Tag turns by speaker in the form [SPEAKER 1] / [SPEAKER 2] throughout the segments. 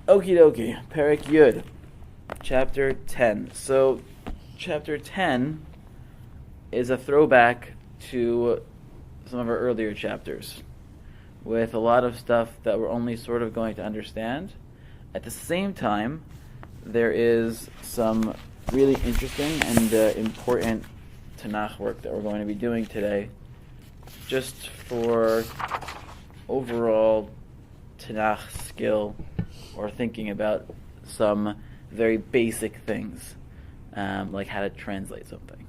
[SPEAKER 1] Okie dokie, Perek Yud, chapter 10. So, chapter 10 is a throwback to some of our earlier chapters, with a lot of stuff that we're only sort of going to understand. At the same time, there is some really interesting and important Tanakh work that we're going to be doing today, just for overall Tanakh skill, or thinking about some very basic things, like how to translate something.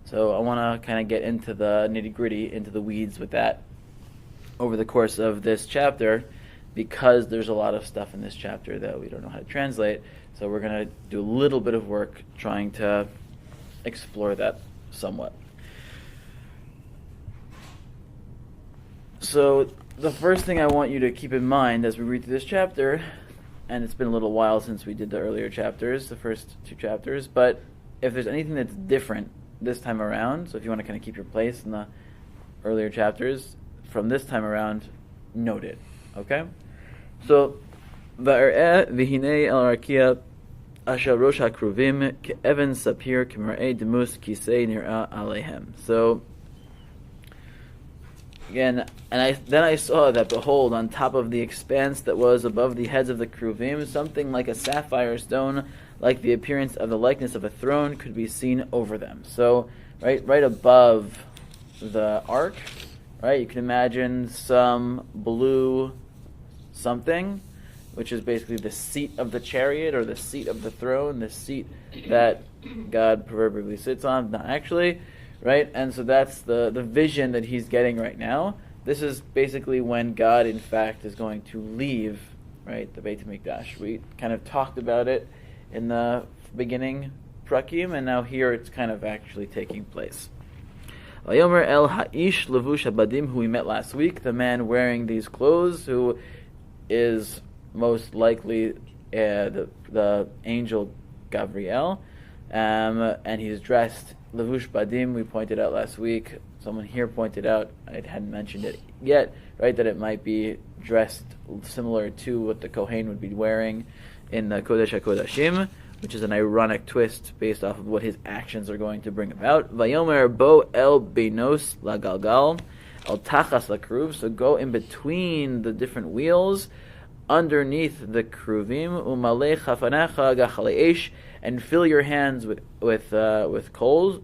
[SPEAKER 1] So I want to kind of get into the nitty-gritty, into the weeds with that over the course of this chapter, because there's a lot of stuff in this chapter that we don't know how to translate. So we're going to do a little bit of work trying to explore that somewhat. So the first thing I want you to keep in mind as we read through this chapter, and it's been a little while since we did the earlier chapters, the first two chapters, but if there's anything that's different this time around, so if you want to kind of keep your place in the earlier chapters, from this time around, note it, okay? So, V'ar'eh v'hinei el rakia asher rosh hakruvim ke'evan sapir k'mer'ei demus kisei nir'a alehem. So, again, then I saw that, behold, on top of the expanse that was above the heads of the Kruvim, something like a sapphire stone, like the appearance of the likeness of a throne, could be seen over them. So, right above the ark, right, you can imagine some blue something, which is basically the seat of the chariot, or the seat of the throne, the seat that God proverbially sits on, not actually. Right? And so that's the vision that he's getting right now. This is basically when God, in fact, is going to leave, right, the Beit HaMikdash. We kind of talked about it in the beginning prakim, and now here it's kind of actually taking place. Vayomer el ha'ish levush habadim, who we met last week, the man wearing these clothes, who is most likely the angel Gabriel, and he's dressed Levush Badim. We pointed out last week, someone here pointed out, I hadn't mentioned it yet, right, that it might be dressed similar to what the Kohen would be wearing in the Kodesh HaKodashim, which is an ironic twist based off of what his actions are going to bring about. Vayomer bo el beinos la galgal, el tachas la kruv, so go in between the different wheels, underneath the kruvim, umalei chafanecha gachalei eish, and fill your hands with coals.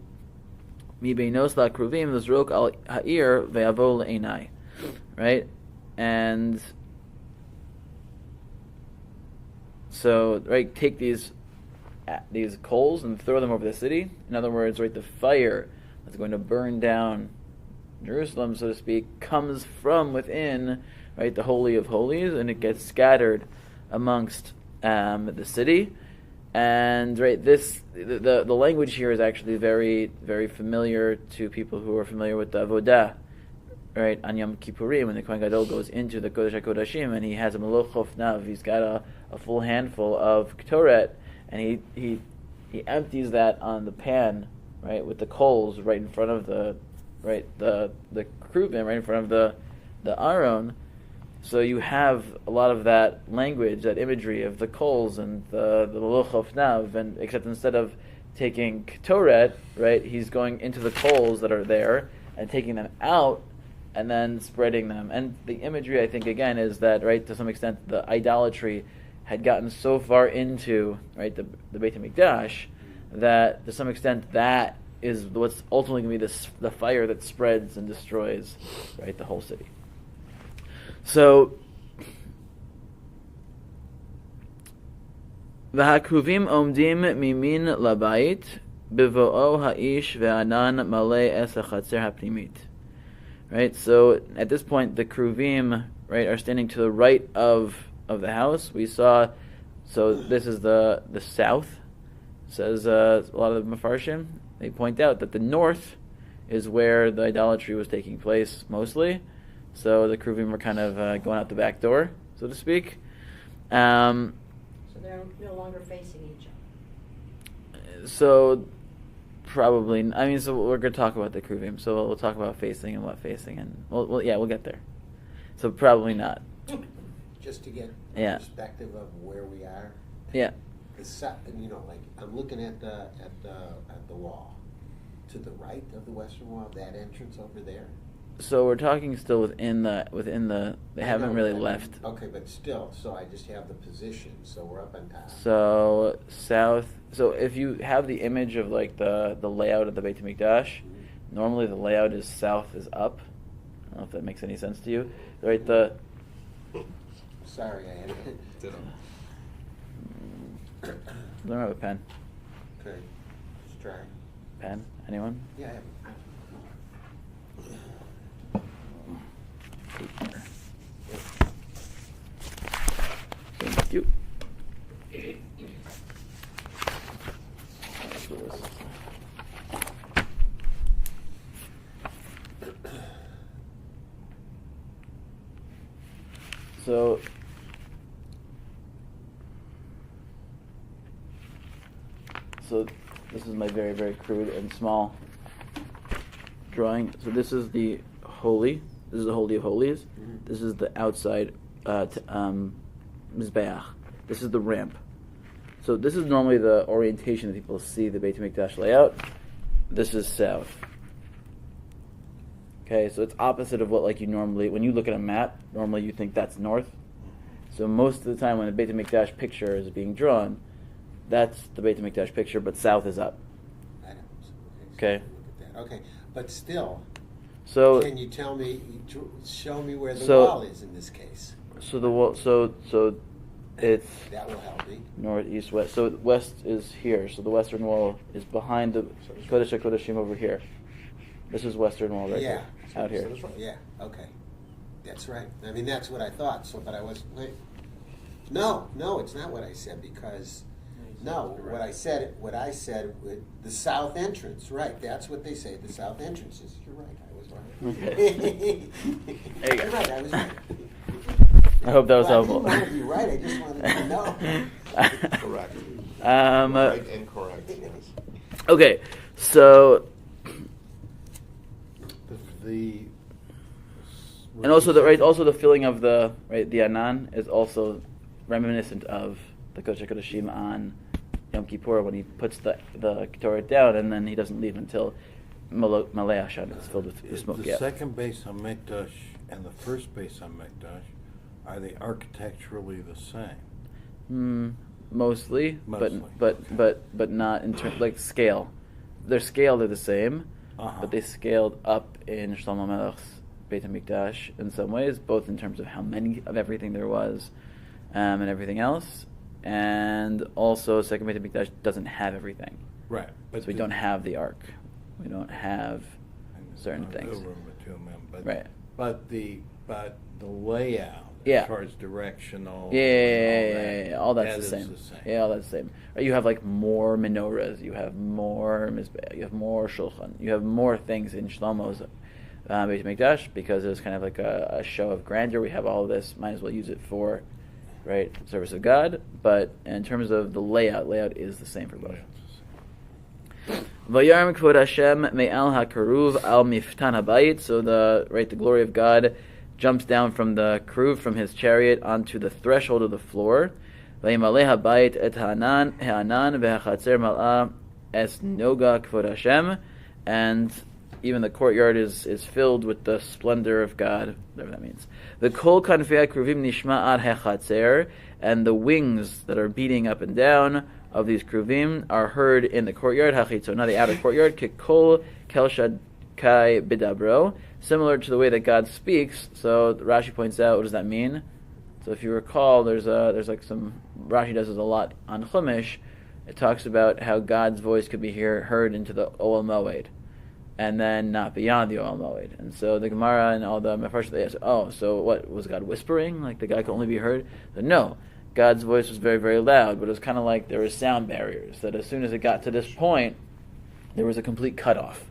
[SPEAKER 1] Mi beinos la kruvim l'zrok al ha'ir ve'avo le'enai. Right? And so, right, take these coals and throw them over the city. In other words, right, the fire that's going to burn down Jerusalem, so to speak, comes from within, right, the Holy of Holies, and it gets scattered amongst the city. And right, the language here is actually very, very familiar to people who are familiar with the Avodah, right? On Yom Kippurim, when the Kohen Gadol goes into the Kodesh HaKodashim, and he has a Meloch Hofnav, he's got a full handful of Ktoret, and he empties that on the pan, right, with the coals right in front of the Kruvim, right in front of the Aron. So you have a lot of that language, that imagery of the coals and the Meloch Hofnav, and except instead of taking Ktoret, right, he's going into the coals that are there and taking them out and then spreading them. And the imagery, I think, again, is that, right, to some extent, the idolatry had gotten so far into, right, the Beit HaMikdash, that to some extent that is what's ultimately going to be the fire that spreads and destroys, right, the whole city. So, v'hakruvim omdim mimin labayit bivo'o ha'ish ve'anan malei es hachatzer hapnimit. Right. So at this point, the kruvim, right, are standing to the right of the house. We saw. So this is the south. Says a lot of the Mefarshim. They point out that the north is where the idolatry was taking place mostly. So the Kruvim were kind of going out the back door, so to speak.
[SPEAKER 2] So they're no longer facing each other.
[SPEAKER 1] So probably, so we're going to talk about the Kruvim. So we'll talk about facing and what facing, and we'll get there. So probably not.
[SPEAKER 3] just to get
[SPEAKER 1] Yeah.
[SPEAKER 3] perspective of where we are.
[SPEAKER 1] Yeah.
[SPEAKER 3] Like I'm looking at the wall to the right of the western wall, that entrance over there.
[SPEAKER 1] So we're talking still within the. They haven't really left.
[SPEAKER 3] Okay, but still, so I just have the position. So we're up on top.
[SPEAKER 1] So south. So if you have the image of like the layout of the Beit HaMikdash, normally the layout is south is up. I don't know if that makes any sense to you. Right.
[SPEAKER 3] Sorry, I had it.
[SPEAKER 1] I don't have a pen.
[SPEAKER 3] Okay, let's try.
[SPEAKER 1] Pen? Anyone?
[SPEAKER 3] Yeah, I have
[SPEAKER 1] Thank you. So this is my very, very crude and small drawing. So this is the holy. This is the Holy of Holies.
[SPEAKER 3] Mm-hmm.
[SPEAKER 1] This is the outside Mizbeach. This is the ramp. So this is normally the orientation that people see the Beit HaMikdash layout. This is south. Okay, so it's opposite of what like you normally, when you look at a map, normally you think that's north. So most of the time when the Beit HaMikdash picture is being drawn, that's the Beit HaMikdash picture, but south is up.
[SPEAKER 3] I know.
[SPEAKER 1] Okay.
[SPEAKER 3] Look at that. Okay, but still,
[SPEAKER 1] So
[SPEAKER 3] can you tell me, show me where the
[SPEAKER 1] So-
[SPEAKER 3] wall is in this case?
[SPEAKER 1] so the wall, so it's
[SPEAKER 3] That will help me.
[SPEAKER 1] north, east, west. So west is here. So the western wall is behind the Kodesh HaKodeshim over here. This is western wall right
[SPEAKER 3] Yeah.
[SPEAKER 1] here, out here.
[SPEAKER 3] Yeah, okay. That's right. I mean, that's what I thought, so, but I was, wait. No, it's not what I said, because, what I said, the south entrance, right, that's what they say, the south entrance is, you're right, I was right.
[SPEAKER 1] Okay. There you go.
[SPEAKER 3] You're right, I was right.
[SPEAKER 1] I hope that was helpful.
[SPEAKER 3] I didn't want to be right, I just wanted to know.
[SPEAKER 4] Correct.
[SPEAKER 1] Um,
[SPEAKER 4] Right and correct, yes.
[SPEAKER 1] Okay, so
[SPEAKER 4] The
[SPEAKER 1] and also the filling of the Anan is also reminiscent of the Kodesh HaKodeshim on Yom Kippur when he puts the Torah down and then he doesn't leave until Malei Hashan is filled with smoke.
[SPEAKER 5] The second base on Mikdash and the first base on Mikdash, are they architecturally the same?
[SPEAKER 1] Mostly,
[SPEAKER 5] Mostly,
[SPEAKER 1] but not in terms like scale. Their scale they're the same, but they scaled up in Shlomo Melech's Beit HaMikdash in some ways, both in terms of how many of everything there was, and everything else, and also second Beit HaMikdash doesn't have everything.
[SPEAKER 5] Right.
[SPEAKER 1] So we don't have the ark. We don't have certain things.
[SPEAKER 5] Right. But the layout,
[SPEAKER 1] Yeah.
[SPEAKER 5] as far as directional,
[SPEAKER 1] Yeah, all that's the
[SPEAKER 5] is
[SPEAKER 1] same. Yeah, all that's the same. You have like more menorahs, you have more mizbeh, you have more shulchan, you have more things in Shlomo's Beit HaMikdash because it was kind of like a show of grandeur. We have all of this, might as well use it for service of God. But in terms of the layout is the same for both. Vayarm kvod Hashem me'al hakaruv al miftan habayit. So the glory of God jumps down from the keruv, from his chariot, onto the threshold of the floor. Vayimaleh habayit et ha'anan ve'hachatzer mal'ah es noga kvod Hashem, and even the courtyard is filled with the splendor of God, whatever that means. The kol kanfei kruvim nishma ad hachatzer, and the wings that are beating up and down of these kruvim are heard in the courtyard, hachitzonah, the outer courtyard, kikol kelshad kai bidabro, similar to the way that God speaks. So Rashi points out, what does that mean? So if you recall, there's like some, Rashi does this a lot on Chumash. It talks about how God's voice could be heard into the Oel Moed, and then not beyond the Oel Moed. And so the Gemara and all the Mefarshim, they ask, so what, was God whispering? Like the guy could only be heard? But no, God's voice was very, very loud, but it was kind of like there were sound barriers, that as soon as it got to this point, there was a complete cutoff.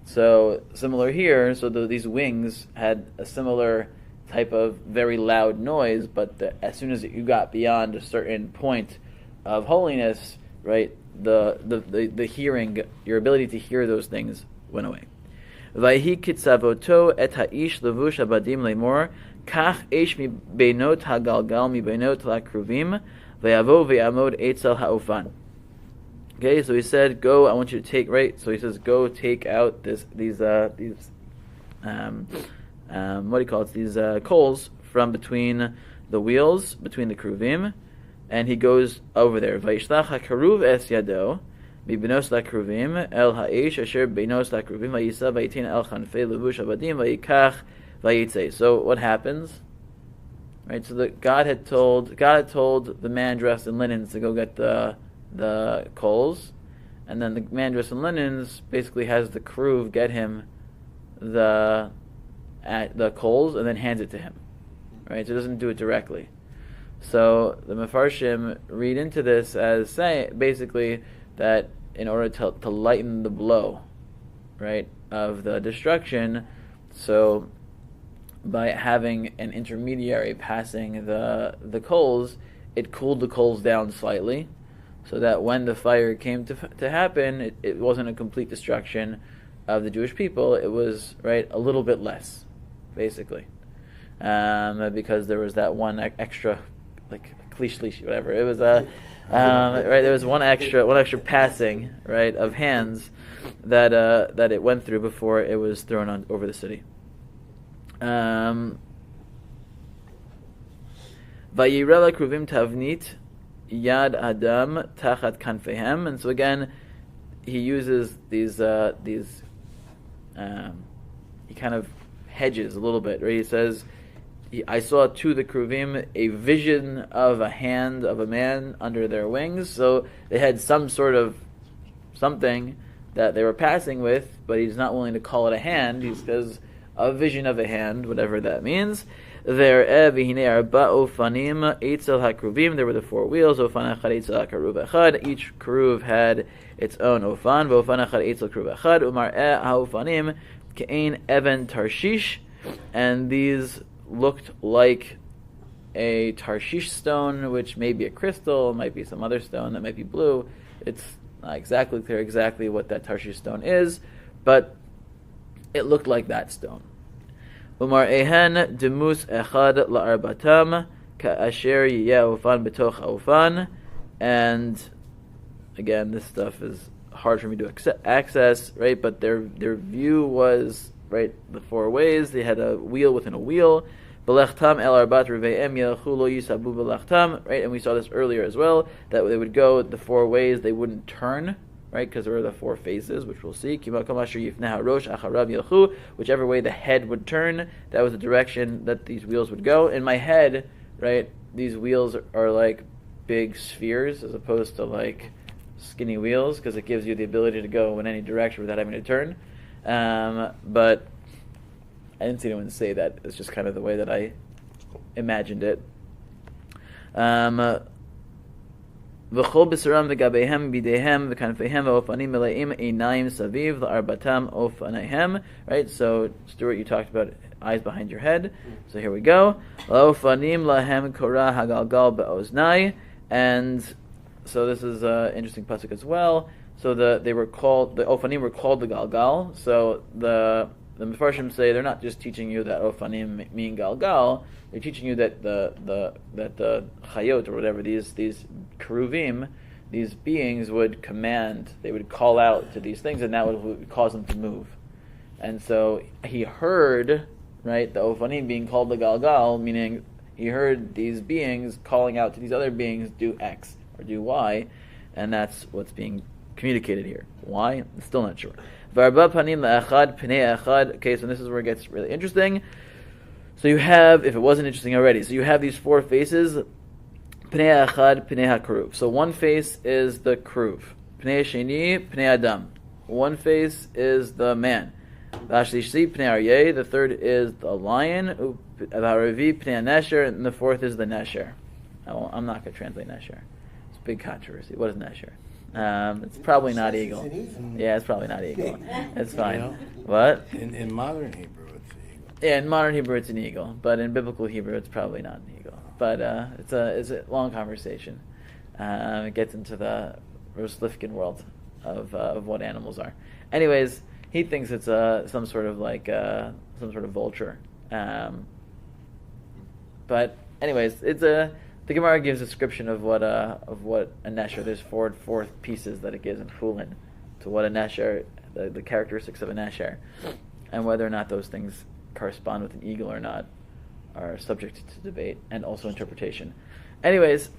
[SPEAKER 1] So similar here, so these wings had a similar type of very loud noise, but as soon as you got beyond a certain point of holiness, right, the hearing, your ability to hear those things went away. Vayhi kitzavoto et ha'ish levush abadim lemor Kach esh mi beinot hagalgal mi beinot lakruvim v'yavo v'yamod etzel ha'ofan. Okay, so he said, "Go. I want you to take." Right. So he says, "Go take out these what do you call it? These coals from between the wheels, between the kruvim." And he goes over there. Vayishlach hakaruv es yado mibenos lakruvim el haish asher beinos lakruvim vayisa vayitin el chanfei levush abadim vayikach vayitzei. So what happens? Right. So God had told the man dressed in linens to go get the coals, and then the man dressed in linens basically has the kruv get him the coals and then hands it to him. Right. So it doesn't do it directly. So the Mefarshim read into this as saying basically that in order to lighten the blow, right, of the destruction, so by having an intermediary passing the coals, it cooled the coals down slightly, so that when the fire came to happen, it wasn't a complete destruction of the Jewish people. It was, right, a little bit less, basically, because there was that one extra, like klish, whatever. It was right. There was one extra passing, right, of hands that it went through before it was thrown on over the city. Vayirela kruvim tavnit yad adam tachat kanfehem, and so again he uses these he kind of hedges a little bit, right? He says, I saw to the kruvim a vision of a hand of a man under their wings. So they had some sort of something that they were passing with, but he's not willing to call it a hand. He says a vision of a hand, whatever that means. There were the 4 wheels. Each kruv had its own ofan. And these looked like a Tarshish stone, which may be a crystal, might be some other stone that might be blue. It's not exactly clear exactly what that Tarshish stone is, but it looked like that stone. Umar ehen demus echad la'arbatam ka'asher yiyeh ofan betoch ofan. And again, this stuff is hard for me to access, right? But their view was, right, the 4 ways. They had a wheel within a wheel. Belechtam el arbat reveim yelchu lo yisabu belechtam. Right, and we saw this earlier as well, that they would go the 4 ways. They wouldn't turn, right, because there were the 4 faces, which we'll see. Kimakom asher yifneh harosh acharav yelchu. Whichever way the head would turn, that was the direction that these wheels would go. In my head, right, these wheels are like big spheres as opposed to like skinny wheels, because it gives you the ability to go in any direction without having to turn. But I didn't see anyone say that. It's just kind of the way that I imagined it. V'chol b'saram v'gabehem b'dehem v'kanfehem v'ofanim meleim einayim saviv l'arbatam ofanayhem. Right. So Stuart, you talked about eyes behind your head. So here we go. L'ofanim lahem korah hagalgal be'oznai. And so this is an interesting pasuk as well. So the Ofanim were called the Galgal. So the Mefarshim say they're not just teaching you that Ofanim mean Galgal. They're teaching you that the Chayot or whatever, these Keruvim, these beings would command. They would call out to these things, and that would cause them to move. And so he heard, right, the Ofanim being called the Galgal, meaning he heard these beings calling out to these other beings, do X or do Y, and that's what's being communicated here. Why? I'm still not sure. Okay, so this is where it gets really interesting. So you have, if it wasn't interesting already, so you have these 4 faces. Pnei echad, pnei hakruv. So one face is the kruv. Pnei sheni, pnei adam. One face is the man. V'ashlishi, pnei aryeh. The third is the lion. V'haravi, pnei nesher. And the 4th is the nesher. I'm not going to translate nesher. It's a big controversy. What is nesher? It's probably not eagle. Yeah, it's probably not eagle. It's fine. What?
[SPEAKER 5] In modern Hebrew, it's an eagle.
[SPEAKER 1] Yeah, in modern Hebrew, it's an eagle. But in biblical Hebrew, it's probably not an eagle. But it's a long conversation. It gets into the Roslifkin world of what animals are. Anyways, he thinks it's some sort of vulture. But anyways, the Gemara gives a description of what a nesher. There's four pieces that it gives in Chulin to what a nesher, the characteristics of a nesher, and whether or not those things correspond with an eagle or not are subject to debate and also interpretation. Anyways,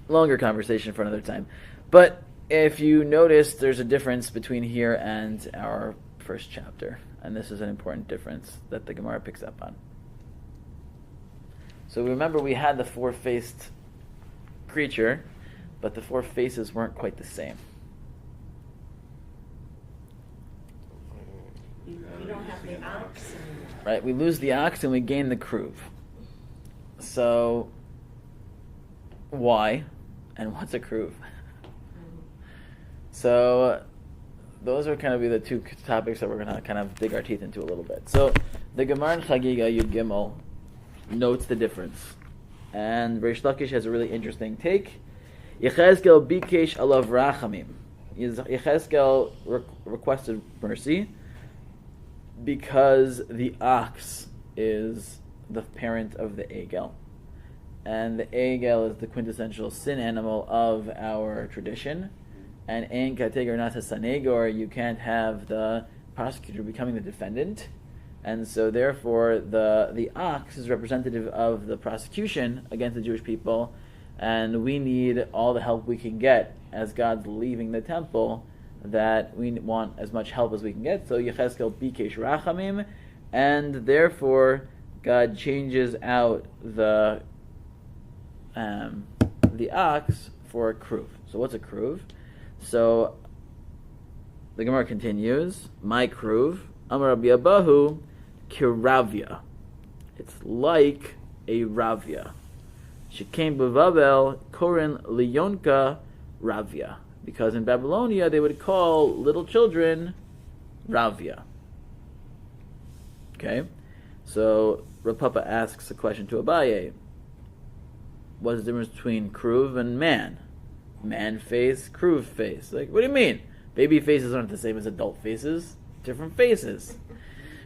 [SPEAKER 1] longer conversation for another time. But if you notice, there's a difference between here and our first chapter, and this is an important difference that the Gemara picks up on. So remember, we had the four-faced creature, but the four faces weren't quite the same.
[SPEAKER 2] You don't have the ox.
[SPEAKER 1] Right, we lose the ox and we gain the kruv. So, why? And what's a kruv? So, those are kind of be the two topics that we're going to kind of dig our teeth into a little bit. So, the Gemara in Chagiga Yud Gimel notes the difference. And Reish Lakish has a really interesting take. Yechezkel bikesh alav rachamim. Yechezkel requested mercy because the ox is the parent of the egel. And the egel is the quintessential sin animal of our tradition. And ein kateger nata sanegor, you can't have the prosecutor becoming the defendant. And so therefore the ox is representative of the prosecution against the Jewish people, and we need all the help we can get as God's leaving the temple, that we want as much help as we can get. So Yechezkel bikesh rachamim, and therefore God changes out the ox for a kruv. So what's a kruv? So the Gemara continues, my kruv, Amar Rabbi Abahu, kiravya. It's like a ravya. Shekain b'Vavel korin liyonka ravya. Because in Babylonia they would call little children ravya. Okay? So Rav Papa asks a question to Abaye. What's the difference between kruv and man? Man face, kruv face. Like, what do you mean? Baby faces aren't the same as adult faces. Different faces.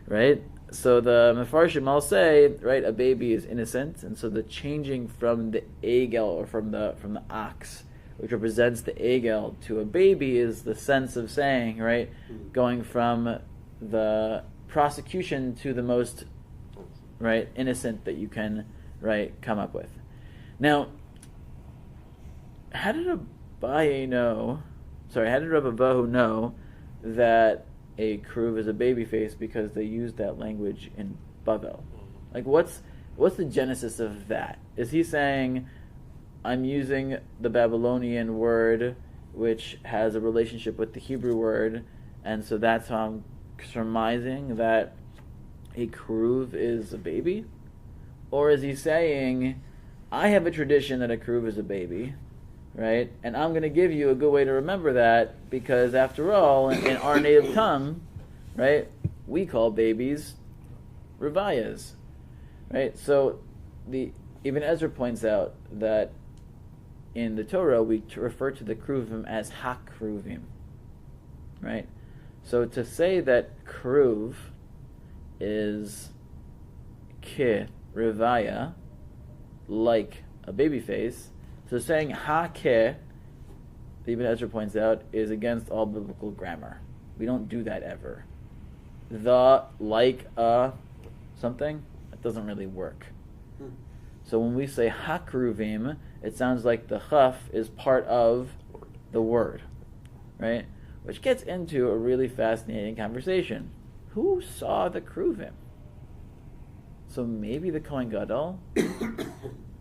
[SPEAKER 1] Right? So the Mefarshim all say, right, a baby is innocent, and so the changing from the egel, or from the ox, which represents the egel, to a baby is the sense of saying, right, going from the prosecution to the most, right, innocent that you can, right, come up with. Now, how did Abaye know, how did Rabbi Abahu know that a kruv is a baby face? Because they used that language in Bavel. Like, what's the genesis of that? Is he saying, I'm using the Babylonian word, which has a relationship with the Hebrew word, and so that's how I'm surmising that a kruv is a baby? Or is he saying, I have a tradition that a kruv is a baby, right? And I'm going to give you a good way to remember that, because after all, in our native tongue, right, we call babies revayas, right? So Ibn Ezra points out that in the Torah we refer to the kruvim as hakruvim, right? So to say that kruv is ki revaya, like a baby face, so saying ha-ke, Ibn Ezra points out, is against all biblical grammar. We don't do that ever. The, like, something, that doesn't really work. So when we say hakruvim, it sounds like the chaf is part of the word, right? Which gets into a really fascinating conversation. Who saw the kruvim? So maybe the Kohen Gadol.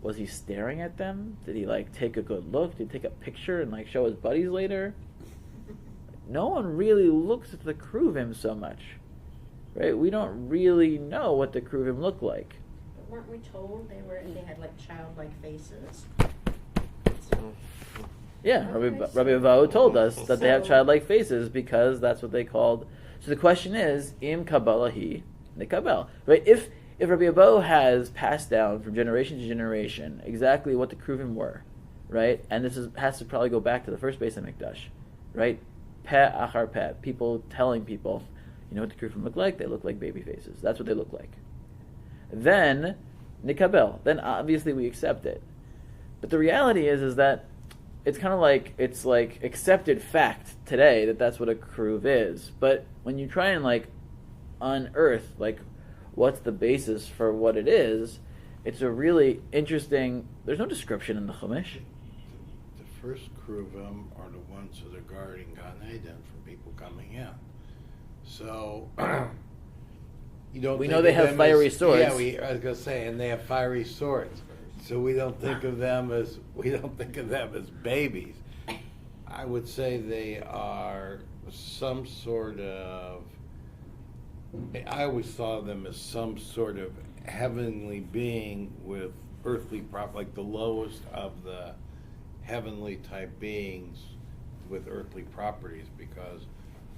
[SPEAKER 1] Was he staring at them? Did he take a good look? Did he take a picture and show his buddies later? No one really looks at the kruvim so much, right? We don't really know what the kruvim look like.
[SPEAKER 2] But weren't we told they had childlike faces?
[SPEAKER 1] Yeah, Rabbi Avahu told us that they have childlike faces because that's what they called. So the question is, im kabbalah the kabel, right? If Rabbi Abahu has passed down from generation to generation exactly what the kruvim were, right? And this has to probably go back to the first Beis HaMikdash, right? Peh achar peh, people telling people, you know what the kruvim look like? They look like baby faces. That's what they look like. Then nikabel. Then obviously we accept it. But the reality is that it's kind of like, it's like accepted fact today that that's what a kruv is. But when you try and like unearth like what's the basis for what it is, it's a really interesting. There's no description in the Chumash.
[SPEAKER 5] The first kruvim are the ones that are guarding Gan Eden from people coming in. So you don't.
[SPEAKER 1] We
[SPEAKER 5] think
[SPEAKER 1] know they
[SPEAKER 5] of
[SPEAKER 1] have
[SPEAKER 5] them
[SPEAKER 1] fiery
[SPEAKER 5] as,
[SPEAKER 1] swords.
[SPEAKER 5] Yeah, I was gonna say, and they have fiery swords. So we don't think of them as babies. I would say they are some sort of. I always thought of them as some sort of heavenly being with earthly like the lowest of the heavenly type beings with earthly properties, because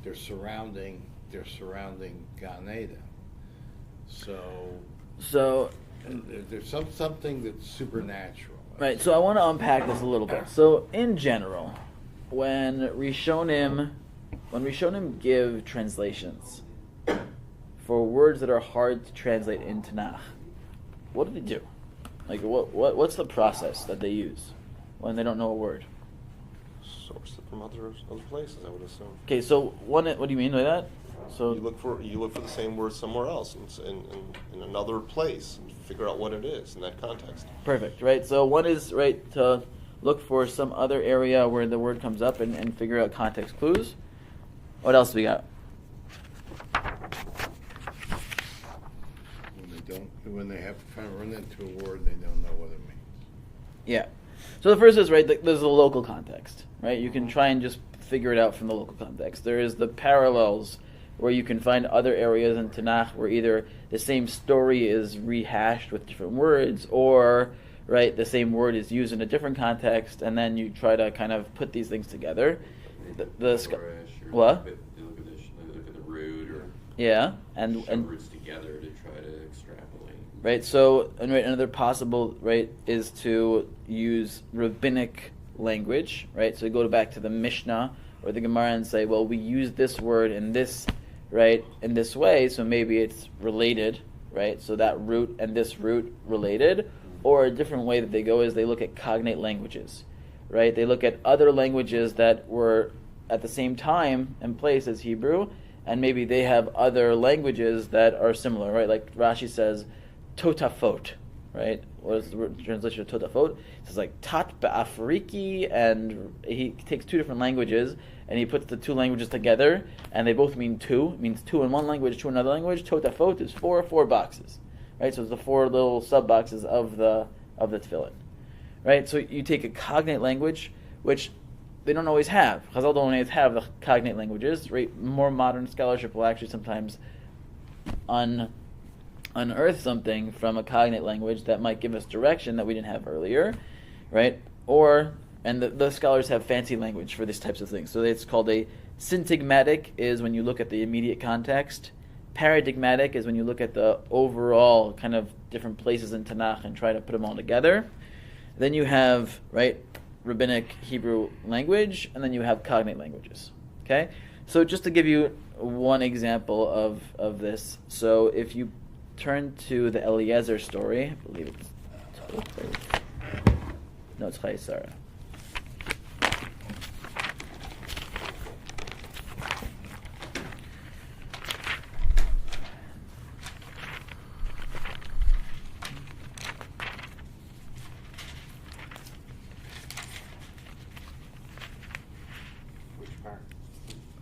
[SPEAKER 5] they're surrounding Gan Eden. So there's something that's supernatural.
[SPEAKER 1] Right. So I want to unpack this a little bit. So in general, when Rishonim give translations for words that are hard to translate in Tanakh, what do they do? Like, what's the process that they use when they don't know a word?
[SPEAKER 4] Source it from other places, I would assume.
[SPEAKER 1] Okay, so what do you mean by that? So
[SPEAKER 4] You look for the same word somewhere else, in another place, and figure out what it is in that context.
[SPEAKER 1] perfect, right? So one is right to look for some other area where the word comes up and figure out context clues. What else we got?
[SPEAKER 5] When they have to kind of run into a word, they don't know what it means.
[SPEAKER 1] Yeah. So the first is, right, there's the local context, right? You can try and just figure it out from the local context. There is the parallels where you can find other areas in Tanakh where either the same story is rehashed with different words, or, right, the same word is used in a different context, and then you try to kind of put these things together. What?
[SPEAKER 6] They look at the root, or
[SPEAKER 1] Yeah,
[SPEAKER 6] and
[SPEAKER 1] and
[SPEAKER 6] roots together to try to extrapolate.
[SPEAKER 1] right. So, and right, another possible right is to use rabbinic language, right? So go back to the Mishnah or the Gemara and say, well, we use this word in this, right, in this way, so maybe it's related, right? So that root and this root related. Or a different way that they go is they look at cognate languages, right? They look at other languages that were at the same time and place as Hebrew, and maybe they have other languages that are similar, right? Like Rashi says, totafot, right? What is the word translation of totafot? It says like tat ba'afriki, and he takes two different languages and he puts the two languages together, and they both mean two. It means two in one language, two in another language. Totafot is four boxes, right? So it's the four little sub boxes of the tefillin, right? So you take a cognate language, which they don't always have. Chazal don't always have the cognate languages, right? More modern scholarship will actually sometimes unearth something from a cognate language that might give us direction that we didn't have earlier, right? And the scholars have fancy language for these types of things. So it's called a syntagmatic, is when you look at the immediate context. Paradigmatic is when you look at the overall kind of different places in Tanakh and try to put them all together. Then you have, right, rabbinic Hebrew language, and then you have cognate languages. Okay? So just to give you one example of this, so if you turn to the Eliezer story, I believe it's Chayei Sarah.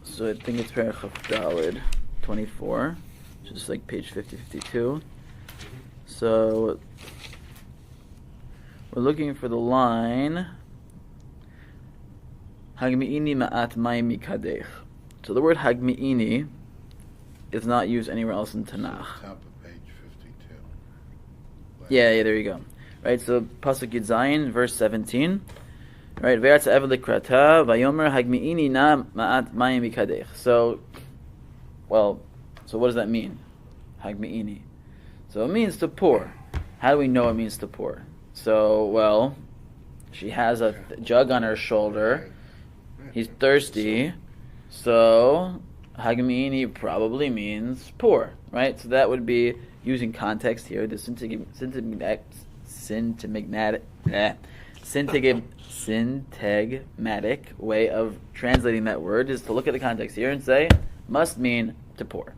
[SPEAKER 1] So I think it's Parachaf Daled 24, which is like page 50-52. So we're looking for the line Hagmi'ini ma'at mayim mikadech. So the word Hagmi'ini is not used anywhere else in Tanakh.
[SPEAKER 5] Top of page 52.
[SPEAKER 1] Yeah, there you go. Right, so Pasuk Yud Zayin, verse 17. Right, Ve'atz Evel Likrata, Vayomer Hagmi'ini na ma'at mayim mikadech. So what does that mean? Hagmi'ini. So it means to pour. How do we know it means to pour? So, she has a jug on her shoulder. He's thirsty. So, Hagmi'ini probably means pour, right? So that would be using context here, the syntagmatic way of translating that word is to look at the context here and say, must mean to pour.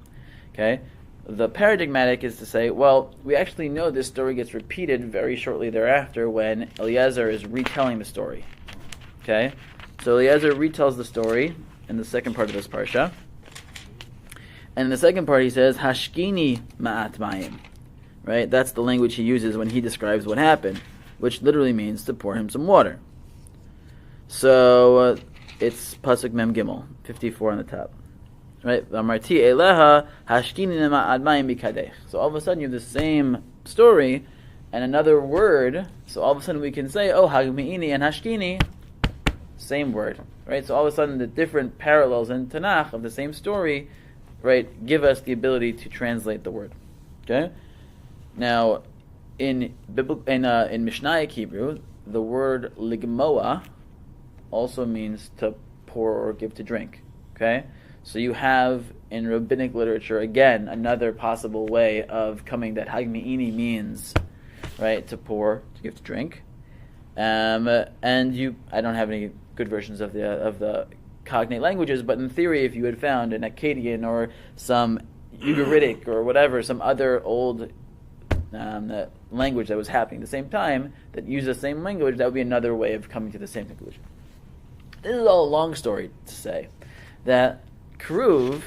[SPEAKER 1] Okay? The paradigmatic is to say, well, we actually know this story gets repeated very shortly thereafter when Eliezer is retelling the story. Okay? So Eliezer retells the story in the second part of this parsha. And in the second part he says, Hashkini ma'at mayim. Right? That's the language he uses when he describes what happened, which literally means to pour him some water. So it's Pasuk Mem Gimel, 54 on the top. Right? Amarti eleha hashkini ma'at mayim bikadech. So all of a sudden you have the same story and another word. So all of a sudden we can say, oh, hagmi'ini and hashkini, same word. Right? So all of a sudden the different parallels in Tanakh of the same story, right, give us the ability to translate the word. Okay? Now, in Mishnaic Hebrew, the word ligmoa also means to pour or give to drink. Okay? So you have in rabbinic literature, again, another possible way of coming that hagmi'ini means, right, to pour, to give to drink. And I don't have any good versions of the cognate languages, but in theory, if you had found an Akkadian or some Ugaritic or whatever, some other old language that was happening at the same time that used the same language, that would be another way of coming to the same conclusion. This is all a long story to say that Kruv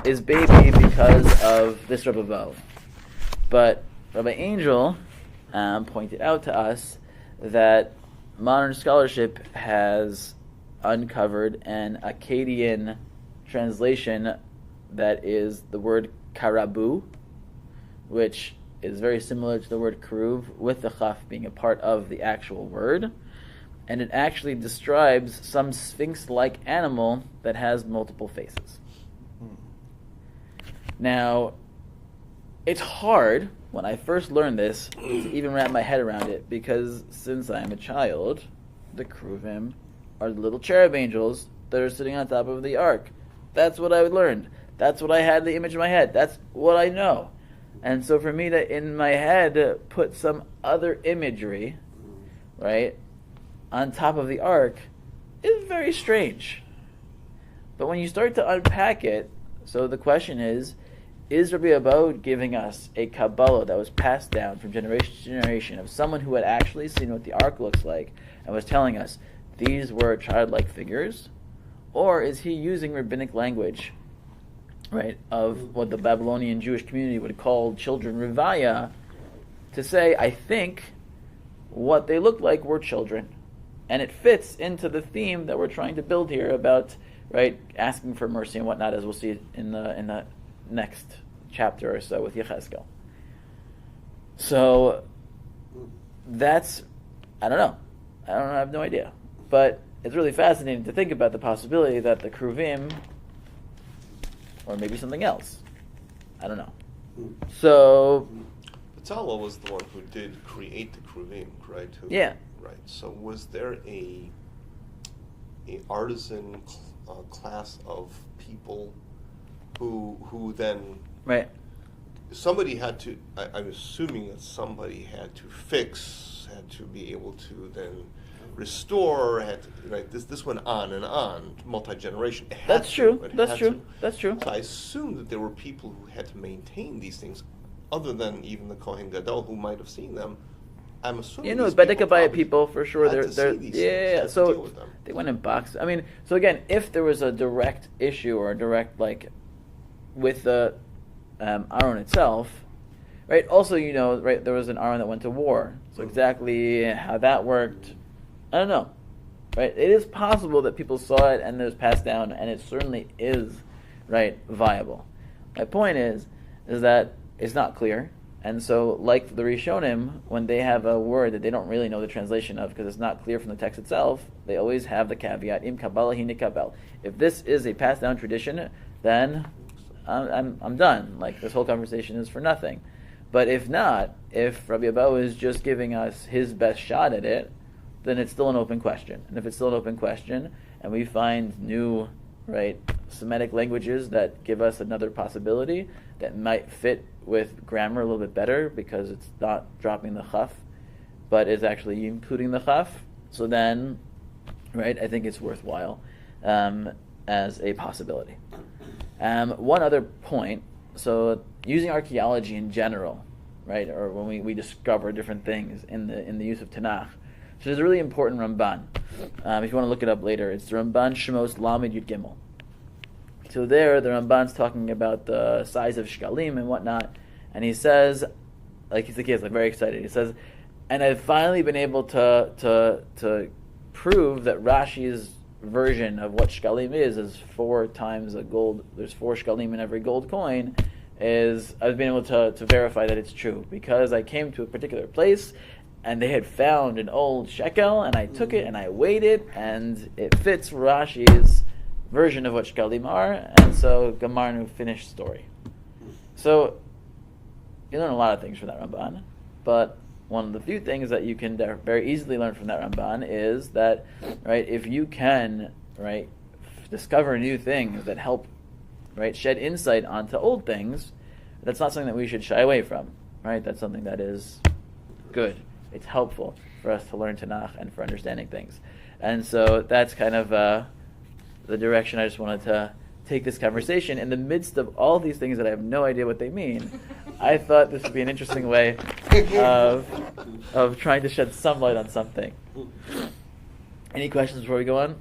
[SPEAKER 1] is baby because of this Rabbi Vov. But Rabbi Angel pointed out to us that modern scholarship has uncovered an Akkadian translation that is the word karabu, which is very similar to the word kruv, with the chaf being a part of the actual word. And it actually describes some sphinx-like animal that has multiple faces. Now, it's hard, when I first learned this, to even wrap my head around it, because since I'm a child, the Kruvim are the little cherub angels that are sitting on top of the ark. That's what I learned. That's what I had the image in my head. That's what I know. And so for me to, in my head, put some other imagery, right, on top of the ark is very strange. But when you start to unpack it, so the question is Rabbi Abbaud giving us a Kabbalah that was passed down from generation to generation of someone who had actually seen what the ark looks like and was telling us these were childlike figures? Or is he using rabbinic language, right, of what the Babylonian Jewish community would call children rivaya, to say, I think what they looked like were children. And it fits into the theme that we're trying to build here about, right, asking for mercy and whatnot, as we'll see in the next chapter or so with Yechezkel. So that's, I don't know. I have no idea. But it's really fascinating to think about the possibility that the Kruvim, or maybe something else, I don't know. So
[SPEAKER 4] Betzalel was the one who did create the Kruvim, right?
[SPEAKER 1] Yeah.
[SPEAKER 4] Right. So was there a artisan class of people who then,
[SPEAKER 1] right,
[SPEAKER 4] somebody had to, I'm assuming that somebody had to fix, had to be able to then restore, had to, right? This went on and on, multi-generation.
[SPEAKER 1] That's true. That's true. So
[SPEAKER 4] I assume that there were people who had to maintain these things, other than even the Kohen Gadol who might have seen them. I'm assuming
[SPEAKER 1] Bedekabaya people for sure.
[SPEAKER 4] They're
[SPEAKER 1] So they went in box. I mean, so again, if there was a direct issue or a direct with the Aron itself, right? Also, right, there was an Aron that went to war. So exactly how that worked, I don't know. Right? It is possible that people saw it and it was passed down, and it certainly is, right, viable. My point is that it's not clear. And so, like the Rishonim, when they have a word that they don't really know the translation of because it's not clear from the text itself, they always have the caveat, im kabbalah hi nikabel. If this is a passed down tradition, then I'm done. Like, this whole conversation is for nothing. But if not, if Rabbi Abbaud is just giving us his best shot at it, then it's still an open question. And if it's still an open question, and we find new, right, Semitic languages that give us another possibility, that might fit with grammar a little bit better because it's not dropping the chaf, but is actually including the chaf. So then, right, I think it's worthwhile as a possibility. One other point, so using archaeology in general, right, or when we discover different things in the use of Tanakh. So there's a really important Ramban. If you want to look it up later, it's the Ramban Shemos Lamed Yud Gimel. So there, the Ramban's talking about the size of shkalim and whatnot, and he says, like he's like very excited. He says, and I've finally been able to prove that Rashi's version of what shkalim is 4 times a gold. There's 4 shkalim in every gold coin. I've been able to verify that it's true because I came to a particular place and they had found an old shekel and I took it and I weighed it and it fits Rashi's version of what shkalim are, and so Gamarnu, finished story. So you learn a lot of things from that Ramban, but one of the few things that you can very easily learn from that Ramban is that, right, if you can, right, discover new things that help, right, shed insight onto old things, that's not something that we should shy away from, right? That's something that is good. It's helpful for us to learn Tanakh and for understanding things. And so that's kind of the direction I just wanted to take this conversation. In the midst of all these things that I have no idea what they mean, I thought this would be an interesting way of trying to shed some light on something. Any questions before we go on?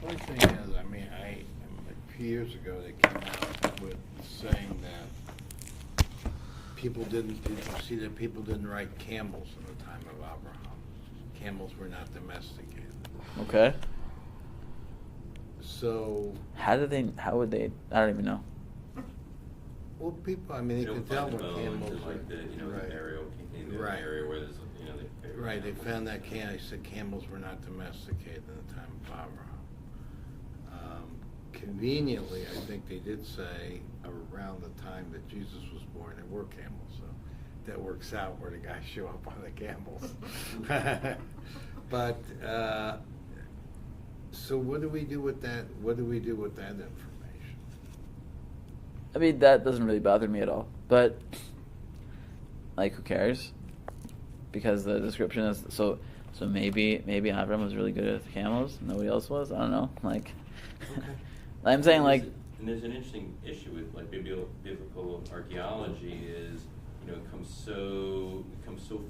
[SPEAKER 5] One thing is, I mean, a few years ago they came out with saying that people didn't ride camels in the time of Abraham. Camels were not domesticated.
[SPEAKER 1] Okay.
[SPEAKER 5] So
[SPEAKER 1] How would they, I don't even know.
[SPEAKER 5] well, people, I mean,
[SPEAKER 6] You
[SPEAKER 5] they
[SPEAKER 6] don't
[SPEAKER 5] can tell
[SPEAKER 6] find
[SPEAKER 5] when
[SPEAKER 6] the bones
[SPEAKER 5] camels
[SPEAKER 6] in, like the,
[SPEAKER 5] right.
[SPEAKER 6] the aerial, in the
[SPEAKER 5] Right.
[SPEAKER 6] area where there's,
[SPEAKER 5] Right, they found that they said camels were not domesticated in the time of Abraham. Conveniently, I think they did say around the time that Jesus was born, there were camels, so that works out where the guys show up on the camels. But, so what do we do with that? What do we do with that information?
[SPEAKER 1] I mean, that doesn't really bother me at all. But, like, who cares? Because the description is so maybe Avram was really good at camels. Nobody else was. I don't know. Like,
[SPEAKER 5] Okay.
[SPEAKER 1] I'm saying, like,
[SPEAKER 6] and there's an interesting issue with like biblical archaeology is, it comes so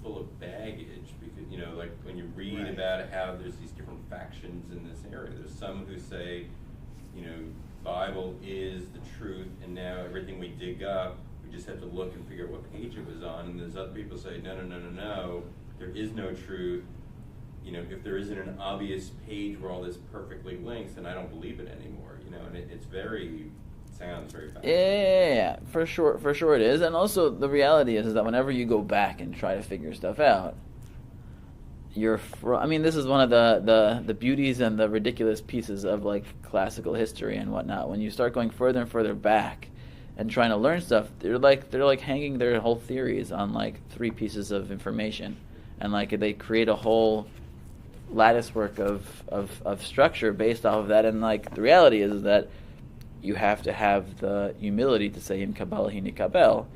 [SPEAKER 6] full of baggage because, like when you read
[SPEAKER 5] Right.
[SPEAKER 6] about how there's these different factions in this area, there's some who say, Bible is the truth and now everything we dig up, we just have to look and figure out what page it was on, and there's other people who say, no, there is no truth. If there isn't an obvious page where all this perfectly links, then I don't believe it anymore. And it sounds very fascinating.
[SPEAKER 1] yeah, for sure it is. And also the reality is that whenever you go back and try to figure stuff out, this is one of the beauties and the ridiculous pieces of like classical history and whatnot. When you start going further and further back and trying to learn stuff, they're like hanging their whole theories on like 3 pieces of information, and like they create a whole lattice work of structure based off of that. And like the reality is that you have to have the humility to say im kabbalah hini kabel,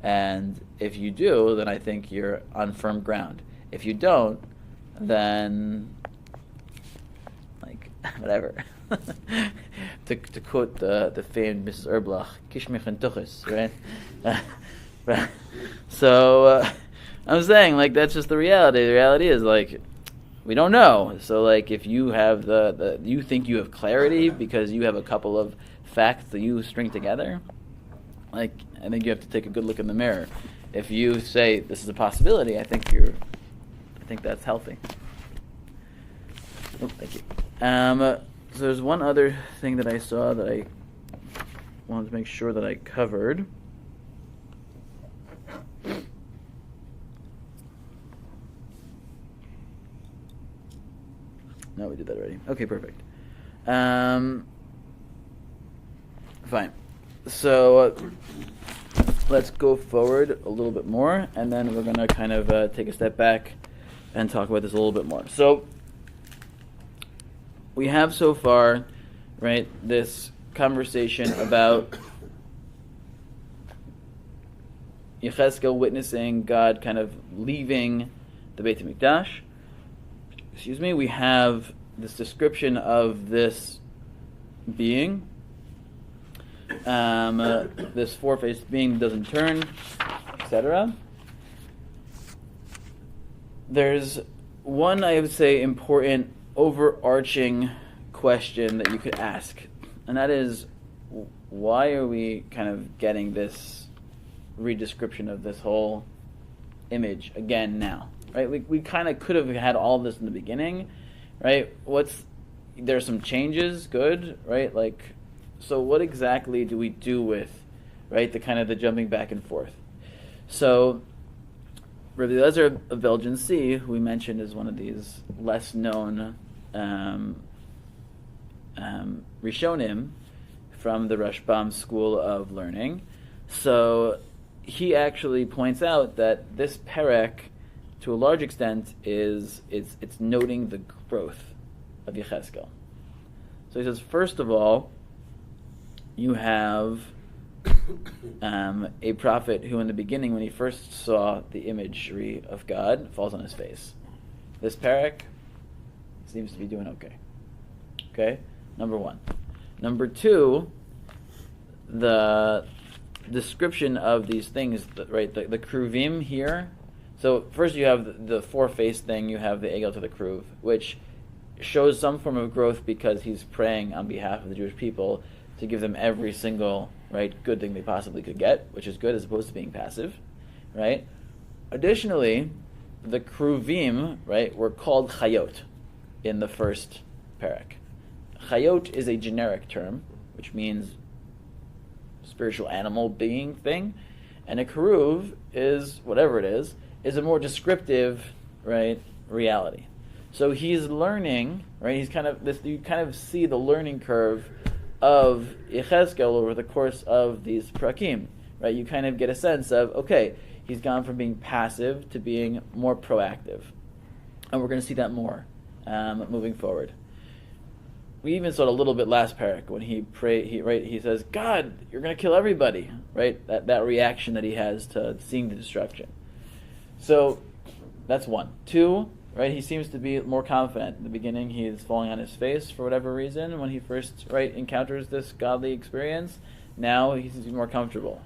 [SPEAKER 1] and if you do, then I think you're on firm ground. If you don't, then like whatever. to quote the famed Mrs. Erblach, kishmich and tuchis, right? So I'm saying, like, that's just the reality. The reality is, like, we don't know. So, like, if you have you think you have clarity because you have a couple of facts that you string together, like, I think you have to take a good look in the mirror. If you say this is a possibility, I think that's healthy. Oh, thank you. So there's one other thing that I saw that I wanted to make sure that I covered. No, we did that already. Okay, perfect. Fine. So let's go forward a little bit more, and then we're going to kind of take a step back and talk about this a little bit more. So we have so far, right, this conversation about Yechezkel witnessing God kind of leaving the Beit HaMikdash. We have this description of this being, this four-faced being doesn't turn, etc. There's one, I would say, important overarching question that you could ask, and that is, why are we kind of getting this redescription of this whole image again now? Right? We kind of could have had all this in the beginning, right? There's some changes, good, right? Like, so what exactly do we do with, right, the jumping back and forth? So, Rabbi Eliezer of Belgian Sea, who we mentioned is one of these less known Rishonim from the Rashbam school of learning. So he actually points out that this perek, to a large extent, it's noting the growth of Yechezkel. So he says, first of all, you have a prophet who in the beginning, when he first saw the imagery of God, falls on his face. This perek seems to be doing okay. Okay? Number one. Number two, the description of these things, right, the kruvim here. So first you have the four-faced thing, you have the egel to the kruv, which shows some form of growth because he's praying on behalf of the Jewish people to give them every single, right, good thing they possibly could get, which is good as opposed to being passive, right? Additionally, the kruvim, right, were called chayot in the first perek. Chayot is a generic term, which means spiritual animal being thing, and a kruv is, whatever it is a more descriptive, right, reality. So he's learning, right, he's kind of, you kind of see the learning curve of Yechezkel over the course of these prakim, right? You kind of get a sense of, okay, he's gone from being passive to being more proactive. And we're going to see that more moving forward. We even saw it a little bit last parak when he says, God, you're going to kill everybody, right? That reaction that he has to seeing the destruction. So that's one. Two, right, he seems to be more confident. In the beginning, he is falling on his face for whatever reason when he first, right, encounters this godly experience. Now he seems to be more comfortable.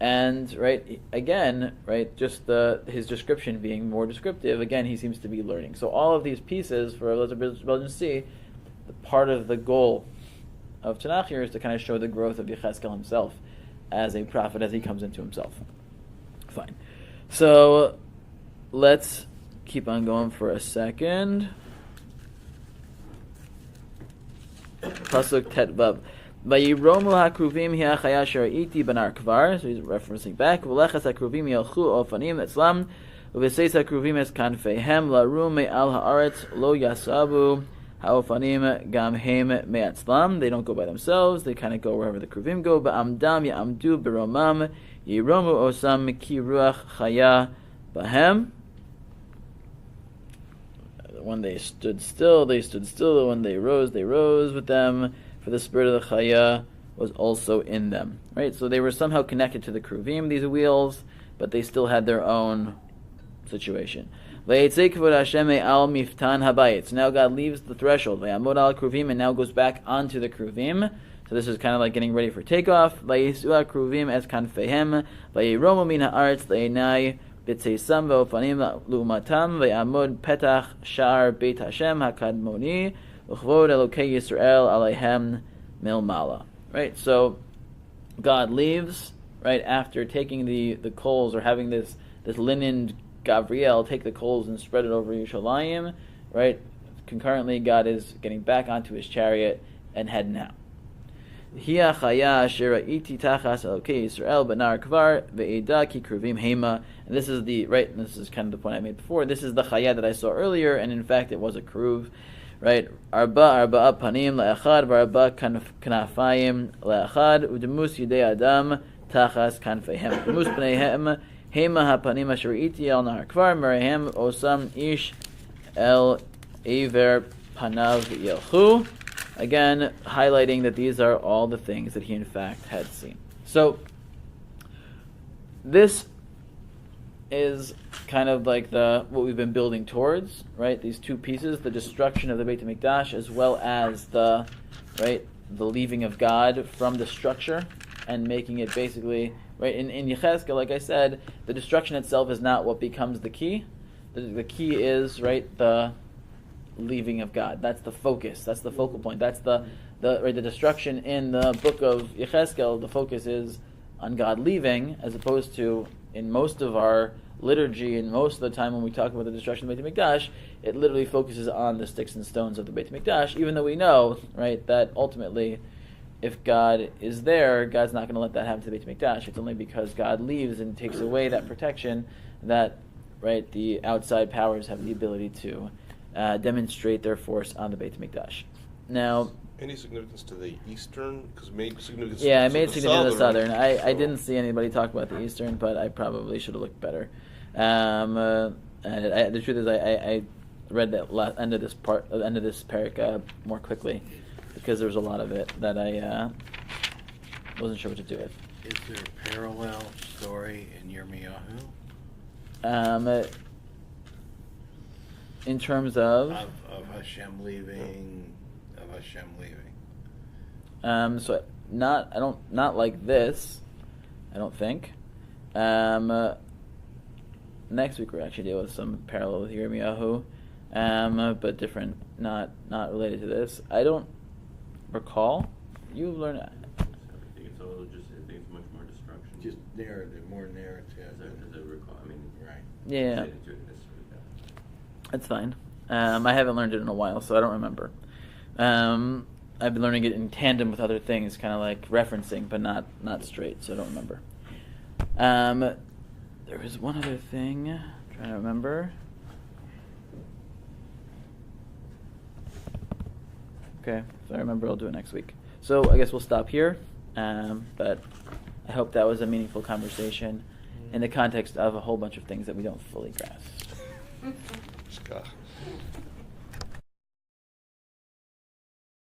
[SPEAKER 1] And, right, again, right, just his description being more descriptive, again, he seems to be learning. So all of these pieces, for Elizabeth to see, part of the goal of Tanakh here is to kind of show the growth of Yechezkel himself as a prophet as he comes into himself. Fine. So let's keep on going for a second. Pasuk Tet Vav. Vayiromu hakruvim hi achaya shara'iti banar kvar. So he's referencing back. V'lechas hakruvim yalchu ofanim etzlam. V'seis hakruvim es kanfeihem larum me'al haaretz lo yasabu haofanim gam heim me'atzlam. They don't go by themselves. They kind of go wherever the kruvim go. Ba'amdam ya'amdu beromam yiromu osam ki ruach chaya bahem. When they stood still, they stood still. When they rose with them. For the spirit of the chaya was also in them. Right? So they were somehow connected to the kruvim, these wheels, but they still had their own situation. So now God leaves the threshold. And now goes back onto the kruvim. So this is kind of like getting ready for takeoff. Kruvim es kanfehem. Vayiromu min haaretz le'enai. B'tzeisam ve'ofanim lu'umatam ve'amod petach sha'ar beit Hashem hakadmoni u'chvod Elokei Yisrael aleihem milmala. Right, so God leaves, right, after taking the coals, or having this linen Gabriel take the coals and spread it over Yerushalayim, right? Concurrently, God is getting back onto his chariot and heading out. Hiya chaya asher ra'iti tachas Elokei Yisrael banar kvar ve'eda ki kruvim hema. And this is and this is kind of the point I made before. This is the chaya that I saw earlier, and in fact it was a kruv, right? Arba panim le'achad v'arba kanafayim le'achad u'demus yidei adam tachas kanfeihem. Demus pneihem hema hapanim asher ra'iti el nahar kvar merehem osam ish el aver panav yelchu. Again, highlighting that these are all the things that he in fact had seen. So, this is kind of like what we've been building towards, right? These two pieces, the destruction of the Beit HaMikdash, as well as the leaving of God from the structure and making it basically, right? In Yechezkel, like I said, the destruction itself is not what becomes the key. The key is, right, the leaving of God. That's the focus. That's the focal point. That's the destruction in the book of Yechezkel. The focus is on God leaving, as opposed to in most of our liturgy and most of the time when we talk about the destruction of the Beit HaMikdash, it literally focuses on the sticks and stones of the Beit HaMikdash, even though we know, right, that ultimately if God is there, God's not going to let that happen to the Beit HaMikdash. It's only because God leaves and takes away that protection that, right, the outside powers have the ability to demonstrate their force on the Beit HaMikdash. Now,
[SPEAKER 4] any significance to the Eastern? Because made significance.
[SPEAKER 1] Yeah, I
[SPEAKER 4] to
[SPEAKER 1] made
[SPEAKER 4] the
[SPEAKER 1] significance to the Southern. I
[SPEAKER 4] so-
[SPEAKER 1] didn't see anybody talk about the Eastern, but I probably should have looked better. The truth is, I read the end of this parak more quickly because there was a lot of it that I wasn't sure what to do with.
[SPEAKER 5] Is there a parallel story in Yirmiyahu?
[SPEAKER 1] In terms of
[SPEAKER 5] Hashem leaving,
[SPEAKER 1] so not like this, I don't think. Next week we're actually dealing with some parallel with Yirmiyahu, but different, not related to this. I don't recall. You learn.
[SPEAKER 6] I think it's all just. I think it's much more destruction.
[SPEAKER 5] just narrative, more narrative.
[SPEAKER 6] as I recall. I mean,
[SPEAKER 5] Right.
[SPEAKER 1] Yeah,
[SPEAKER 6] I didn't do it necessarily that.
[SPEAKER 1] that's fine. I haven't learned it in a while, so I don't remember. I've been learning it in tandem with other things, kind of like referencing, but not straight, so I don't remember. There was one other thing. I'm trying to remember. Okay, if I remember, I'll do it next week. So I guess we'll stop here. But I hope that was a meaningful conversation in the context of a whole bunch of things that we don't fully grasp.
[SPEAKER 4] Shkach.